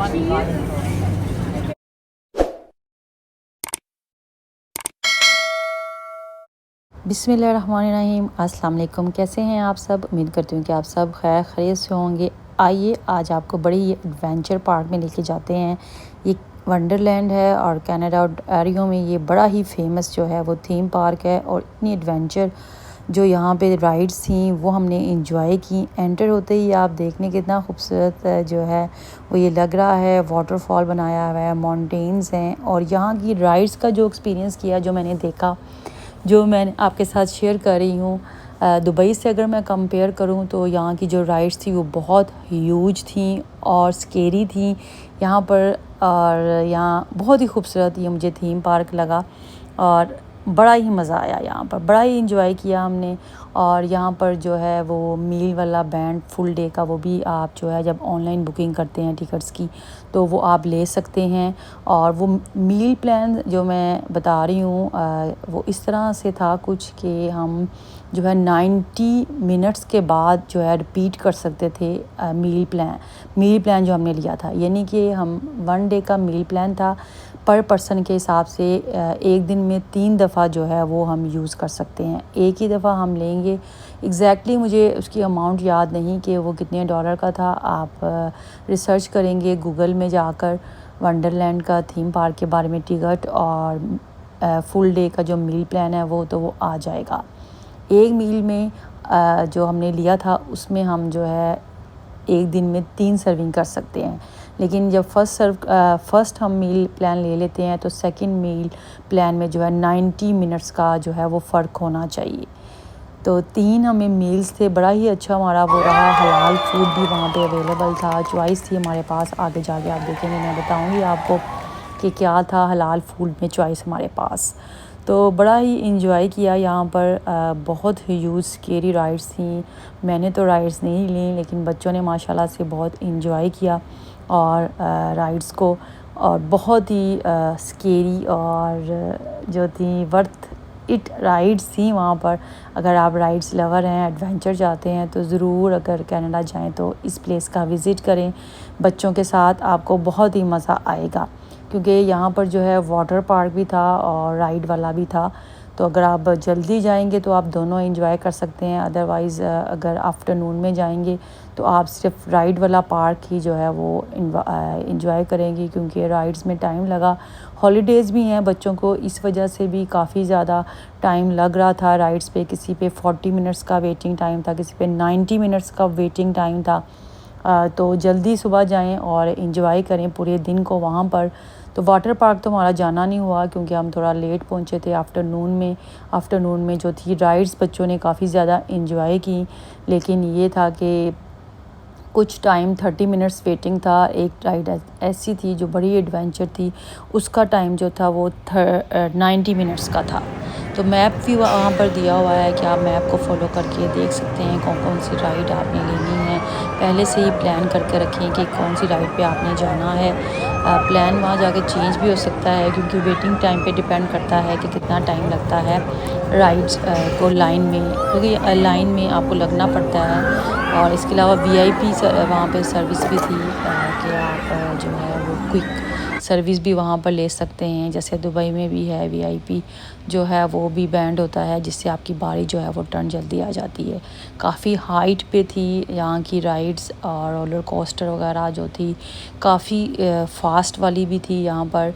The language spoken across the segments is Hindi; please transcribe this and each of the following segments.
बिस्मिल्लाहिर्रहमानिर्रहीम। अस्सलाम वालेकुम। कैसे हैं आप सब? उम्मीद करती हूँ कि आप सब खैर खैरियत से होंगे। आइए आज आपको बड़ी ही एडवेंचर पार्क में लेके जाते हैं। ये वंडरलैंड है और कनाडा ओंटारियो में ये बड़ा ही फेमस जो है वो थीम पार्क है। और इतनी एडवेंचर जो यहाँ पे राइड्स थी वो हमने इंजॉय की। एंटर होते ही आप देखने कितना खूबसूरत जो है वो ये लग रहा है। वाटरफॉल बनाया हुआ है, माउंटेन्स हैं और यहाँ की राइड्स का जो एक्सपीरियंस किया, जो मैंने देखा, जो मैं आपके साथ शेयर कर रही हूँ। दुबई से अगर मैं कंपेयर करूँ तो यहाँ की जो राइड्स थी वो बहुत ह्यूज थी और स्केरी थी यहाँ पर। और यहाँ बहुत ही खूबसूरत ये मुझे थीम पार्क लगा और बड़ा ही मज़ा आया यहाँ पर, बड़ा ही इंजॉय किया हमने। और यहाँ पर जो है वो मील वाला बैंड फुल डे का वो भी आप जो है जब ऑनलाइन बुकिंग करते हैं टिकट्स की तो वो आप ले सकते हैं। और वो मील प्लान जो मैं बता रही हूँ वो इस तरह से था कुछ कि हम जो है 90 मिनट्स के बाद जो है रिपीट कर सकते थे मील प्लान जो हमने लिया था। यानी कि हम 1 डे का मील प्लान था, पर पर्सन के हिसाब से एक दिन में 3 दफ़ा जो है वो हम यूज़ कर सकते हैं। एक ही दफ़ा हम लेंगे। एग्जैक्टली मुझे उसकी अमाउंट याद नहीं कि वो कितने डॉलर का था। आप रिसर्च करेंगे गूगल में जाकर वंडरलैंड का थीम पार्क के बारे में टिकट और फुल डे का जो मील प्लान है वो आ जाएगा। एक मील में जो हमने लिया था उसमें हम जो है एक दिन में 3 सर्विंग कर सकते हैं। लेकिन जब फर्स्ट हम मील प्लान ले लेते हैं तो सेकंड मील प्लान में जो है 90 मिनट्स का जो है वो फ़र्क होना चाहिए। तो 3 हमें मील्स थे, बड़ा ही अच्छा हमारा वो रहा। हलाल फूड भी वहाँ पे अवेलेबल था, चॉइस थी हमारे पास। आगे जाके आप देखेंगे, मैं बताऊँगी आपको कि क्या था हलाल फूड में चॉइस हमारे पास। तो बड़ा ही इंजॉय किया यहाँ पर। बहुत ह्यूज स्केरी राइड्स थी। मैंने तो राइड्स नहीं ली लेकिन बच्चों ने माशाल्लाह से बहुत इंजॉय किया और राइड्स को। और बहुत ही स्केरी और जो थी वर्थ इट राइड्स थी वहाँ पर। अगर आप राइड्स लवर हैं, एडवेंचर चाहते हैं तो ज़रूर अगर कनाडा जाएं तो इस प्लेस का विज़िट करें बच्चों के साथ। आपको बहुत ही मज़ा आएगा क्योंकि यहाँ पर जो है वाटर पार्क भी था और राइड वाला भी था। तो अगर आप जल्दी जाएंगे तो आप दोनों एंजॉय कर सकते हैं। अदरवाइज़ अगर आफ्टरनून में जाएंगे तो आप सिर्फ राइड वाला पार्क ही जो है वो एंजॉय करेंगे क्योंकि राइड्स में टाइम लगा। हॉलीडेज़ भी हैं बच्चों को, इस वजह से भी काफ़ी ज़्यादा टाइम लग रहा था राइड्स पे। किसी पे 40 मिनट्स का वेटिंग टाइम था, किसी पे 90 मिनट्स का वेटिंग टाइम था। तो जल्दी सुबह जाएं और एंजॉय करें पूरे दिन को वहाँ पर। तो वाटर पार्क तो हमारा जाना नहीं हुआ क्योंकि हम थोड़ा लेट पहुँचे थे आफ्टरनून में जो थी राइड्स बच्चों ने काफ़ी ज़्यादा एंजॉय की। लेकिन ये था कि कुछ टाइम 30 मिनट्स वेटिंग था। एक राइड ऐसी थी जो बड़ी एडवेंचर थी, उसका टाइम जो था वो 90 मिनट्स का था। तो मैप भी वहाँ पर दिया हुआ है कि आप मैप को फॉलो करके देख सकते हैं कौन कौन सी राइड आपने लेनी है। पहले से ही प्लान करके रखें कि कौन सी राइड पे आपने जाना है। प्लान वहाँ जाके चेंज भी हो सकता है क्योंकि वेटिंग टाइम पे डिपेंड करता है कि कितना टाइम लगता है राइड्स को लाइन में, क्योंकि लाइन में आपको लगना पड़ता है। और इसके अलावा वीआईपी वहाँ पे सर्विस भी थी कि आप जो है वो क्विक सर्विस भी वहाँ पर ले सकते हैं। जैसे दुबई में भी है वीआईपी जो है वो भी बैंड होता है जिससे आपकी बारी जो है वो टर्न जल्दी आ जाती है। काफ़ी हाइट पे थी यहाँ की राइड्स और रोलर कोस्टर वगैरह जो थी काफ़ी फास्ट वाली भी थी यहाँ पर।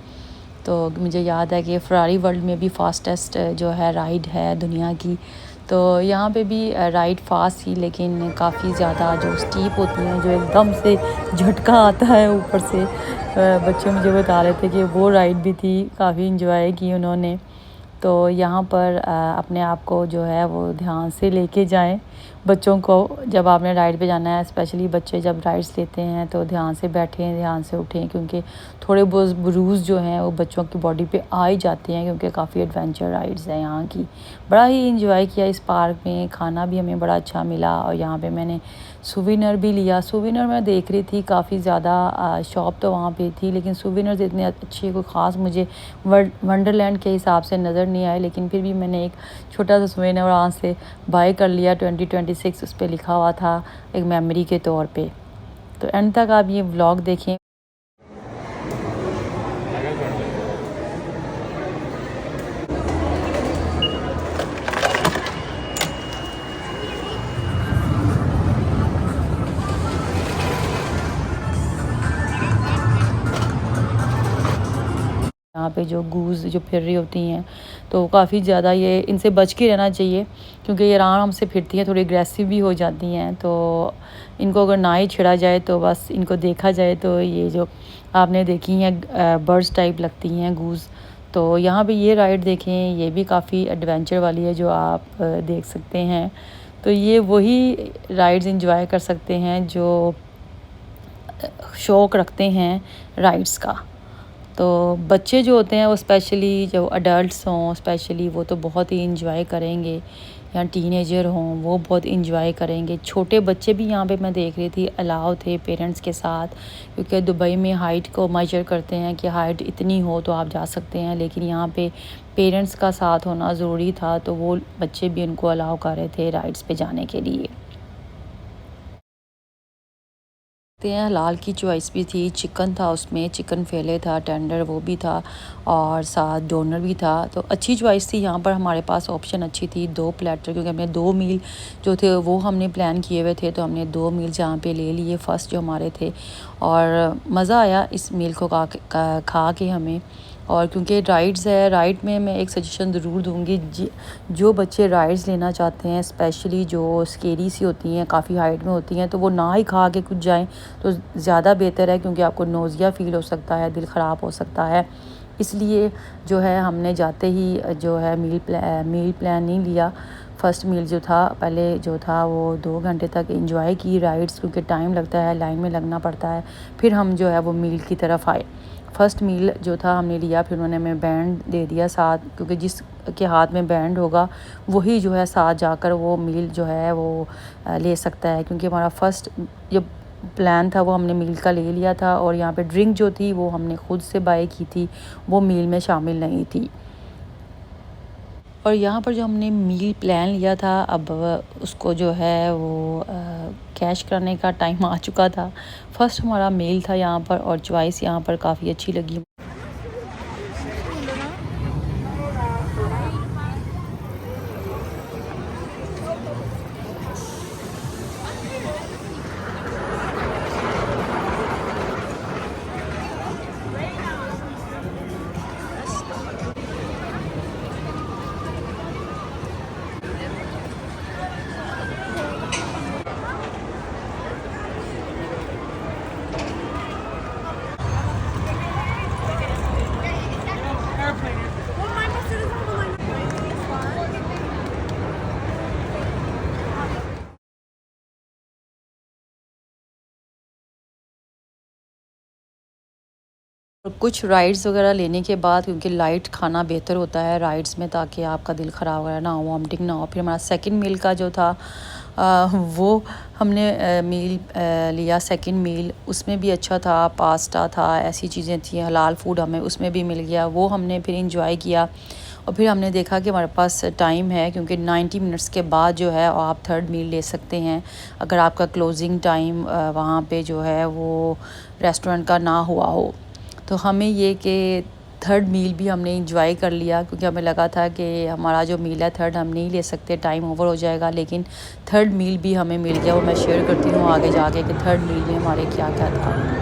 तो मुझे याद है कि फरारी वर्ल्ड में भी फास्टेस्ट जो है राइड है दुनिया की। तो यहाँ पे भी राइड फास्ट थी लेकिन काफ़ी ज़्यादा जो स्टीप होती हैं, जो एकदम से झटका आता है ऊपर से। बच्चे मुझे बता रहे थे कि वो राइड भी थी, काफ़ी इंजॉय की उन्होंने। तो यहाँ पर अपने आप को जो है वो ध्यान से लेके जाएं बच्चों को। जब आपने राइड पे जाना है, स्पेशली बच्चे जब राइड्स लेते हैं तो ध्यान से बैठें, ध्यान से उठें क्योंकि थोड़े बहुत ब्रूज़ जो हैं वो बच्चों की बॉडी पे आ ही जाते हैं क्योंकि काफ़ी एडवेंचर राइड्स हैं यहाँ की। बड़ा ही इंजॉय किया इस पार्क में। खाना भी हमें बड़ा अच्छा मिला और यहाँ पे मैंने सूवेनिर भी लिया। सूवेनिर मैं देख रही थी काफ़ी ज़्यादा शॉप तो वहाँ पे थी लेकिन सूवेनिर्स इतने अच्छे कोई ख़ास मुझे वंडरलैंड के हिसाब से नज़र नहीं आए। लेकिन फिर भी मैंने एक छोटा सा सूवेनिर वहाँ से बाय कर लिया। 2026 उस पर लिखा हुआ था एक मेमोरी के तौर पे। तो एंड तक आप ये व्लॉग देखें। यहाँ पे जो गूज़ जो फिर रही होती हैं, तो काफ़ी ज़्यादा ये इनसे बच के रहना चाहिए क्योंकि ये आराम से फिरती हैं, थोड़ी एग्रेसिव भी हो जाती हैं। तो इनको अगर ना ही छेड़ा जाए तो बस इनको देखा जाए तो ये जो आपने देखी हैं बर्ड्स टाइप लगती हैं गूज़। तो यहाँ पे ये राइड देखें, ये भी काफ़ी एडवेंचर वाली है जो आप देख सकते हैं। तो ये वही राइड्स एंजॉय कर सकते हैं जो शौक़ रखते हैं राइड्स का। तो बच्चे जो होते हैं वो स्पेशली जो अडल्ट्स हों स्पेशली वो तो बहुत ही इंजॉय करेंगे, या टीनेजर हों वो बहुत इंजॉय करेंगे। छोटे बच्चे भी यहाँ पे मैं देख रही थी अलाउ थे पेरेंट्स के साथ, क्योंकि दुबई में हाइट को मेजर करते हैं कि हाइट इतनी हो तो आप जा सकते हैं, लेकिन यहाँ पे पेरेंट्स का साथ होना ज़रूरी था, तो वो बच्चे भी उनको अलाउ कर रहे थे राइड्स पे जाने के लिए। हैं हलाल की चॉइस भी थी, चिकन था उसमें, चिकन फेले था, टेंडर वो भी था और साथ डोनर भी था। तो अच्छी चॉइस थी, यहाँ पर हमारे पास ऑप्शन अच्छी थी 2 प्लेटर, क्योंकि हमने 2 मील जो थे वो हमने प्लान किए हुए थे, तो हमने 2 मील जहाँ पे ले लिए फ़र्स्ट जो हमारे थे, और मज़ा आया इस मील को खा के हमें। और क्योंकि राइड्स है, राइड में मैं एक सजेशन ज़रूर दूँगी, जो बच्चे राइड्स लेना चाहते हैं स्पेशली जो स्केरी सी होती हैं, काफ़ी हाइट में होती हैं, तो वो ना ही खा के कुछ जाएं तो ज़्यादा बेहतर है, क्योंकि आपको नोज़िया फ़ील हो सकता है, दिल ख़राब हो सकता है। इसलिए जो है हमने जाते ही जो है मील प्लान नहीं लिया। फ़र्स्ट मील जो था पहले जो था वो 2 घंटे तक एंजॉय की राइड्स, क्योंकि टाइम लगता है, लाइन में लगना पड़ता है। फिर हम जो है वो मील की तरफ आए। फ़र्स्ट मील जो था हमने लिया, फिर उन्होंने हमें बैंड दे दिया साथ, क्योंकि जिसके हाथ में बैंड होगा वही जो है साथ जाकर वो मील जो है वो ले सकता है, क्योंकि हमारा फ़र्स्ट जो प्लान था वो हमने मील का ले लिया था, और यहाँ पे ड्रिंक जो थी वो हमने ख़ुद से बाय की थी, वो मील में शामिल नहीं थी। और यहाँ पर जो हमने मील प्लान लिया था, अब उसको जो है वो कैश करने का टाइम आ चुका था। फर्स्ट हमारा मील था यहाँ पर, और चॉइस यहाँ पर काफ़ी अच्छी लगी। और कुछ राइड्स वगैरह लेने के बाद, क्योंकि लाइट खाना बेहतर होता है राइड्स में, ताकि आपका दिल ख़राब वगैरह ना हो, वॉमिटिंग ना हो। फिर हमारा सेकंड मील का जो था वो हमने मील लिया। सेकंड मील उसमें भी अच्छा था, पास्ता था, ऐसी चीज़ें थी, हलाल फूड हमें उसमें भी मिल गया, वो हमने फिर इंजॉय किया। और फिर हमने देखा कि हमारे पास टाइम है, क्योंकि 90 मिनट्स के बाद जो है आप थर्ड मील ले सकते हैं, अगर आपका क्लोजिंग टाइम वहाँ पे जो है वो रेस्टोरेंट का ना हुआ हो। तो हमें ये कि थर्ड मील भी हमने इंजॉय कर लिया, क्योंकि हमें लगा था कि हमारा जो मील है थर्ड हम नहीं ले सकते, टाइम ओवर हो जाएगा, लेकिन थर्ड मील भी हमें मिल गया। वो मैं शेयर करती हूँ आगे जाके कि थर्ड मील में हमारे क्या क्या था।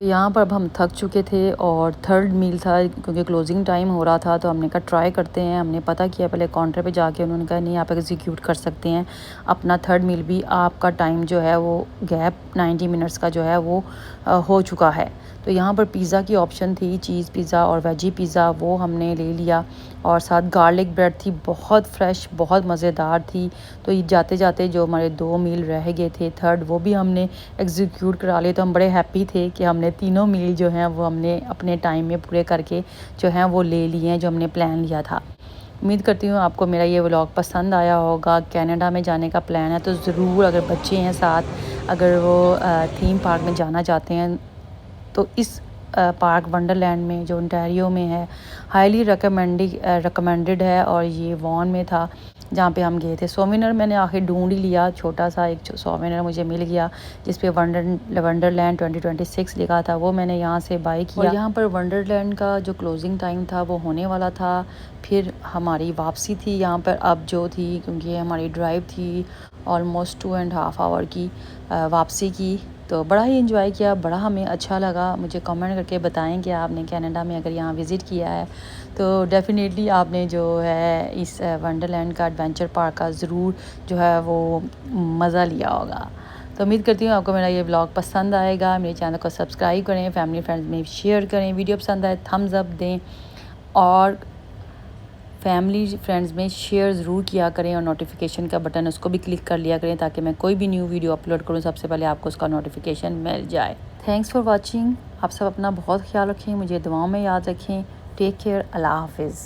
यहाँ पर अब हम थक चुके थे और थर्ड मील था, क्योंकि क्लोजिंग टाइम हो रहा था, तो हमने कहा ट्राई करते हैं। हमने पता किया पहले काउंटर पे जाके, उन्होंने कहा नहीं आप एग्जीक्यूट कर सकते हैं अपना थर्ड मील भी, आपका टाइम जो है वो गैप 90 मिनट्स का जो है वो हो चुका है। तो यहाँ पर पिज़्ज़ा की ऑप्शन थी, चीज़ पिज़्ज़ा और वेजी पिज़्ज़ा, वो हमने ले लिया, और साथ गार्लिक ब्रेड थी, बहुत फ्रेश, बहुत मज़ेदार थी। तो ये जाते जाते जो हमारे 2 मील रह गए थे थर्ड, वो भी हमने एग्जीक्यूट करा लिए। तो हम बड़े हैप्पी थे कि हमने तीनों मील जो हैं वो हमने अपने टाइम में पूरे करके जो हैं वो ले लिए हैं, जो हमने प्लान लिया था। उम्मीद करती हूँ आपको मेरा ये व्लॉग पसंद आया होगा। कनाडा में जाने का प्लान है तो ज़रूर, अगर बच्चे हैं साथ, अगर वो थीम पार्क में जाना चाहते हैं तो इस पार्क वंडरलैंड में जो ओंटारियो में है, हाईली रिकमेंडेड है। और ये वॉन में था जहाँ पे हम गए थे। सोवेनियर मैंने आखिर ढूंढ ही लिया, छोटा सा एक सोवेनियर मुझे मिल गया जिस पे वंडरलैंड 2026 लिखा था, वो मैंने यहाँ से बाय किया। और यहाँ पर वंडरलैंड का जो क्लोजिंग टाइम था वो होने वाला था, फिर हमारी वापसी थी यहाँ पर अब जो थी, क्योंकि हमारी ड्राइव थी ऑलमोस्ट 2.5 आवर की वापसी की। तो बड़ा ही एंजॉय किया, बड़ा हमें अच्छा लगा। मुझे कमेंट करके बताएं कि आपने कनाडा में अगर यहाँ विज़िट किया है तो डेफ़िनेटली आपने जो है इस वंडरलैंड का एडवेंचर पार्क का ज़रूर जो है वो मज़ा लिया होगा। तो उम्मीद करती हूँ आपको मेरा ये ब्लॉग पसंद आएगा। मेरे चैनल को सब्सक्राइब करें, फैमिली फ्रेंड्स में शेयर करें, वीडियो पसंद आए थम्स अप दें और फैमिली फ्रेंड्स में शेयर ज़रूर किया करें। और नोटिफिकेशन का बटन उसको भी क्लिक कर लिया करें ताकि मैं कोई भी न्यू वीडियो अपलोड करूं सबसे पहले आपको उसका नोटिफिकेशन मिल जाए। Thanks for watching. आप सब अपना बहुत ख्याल रखें, मुझे दुआओं में याद रखें। टेक केयर, अल्लाह हाफिज़।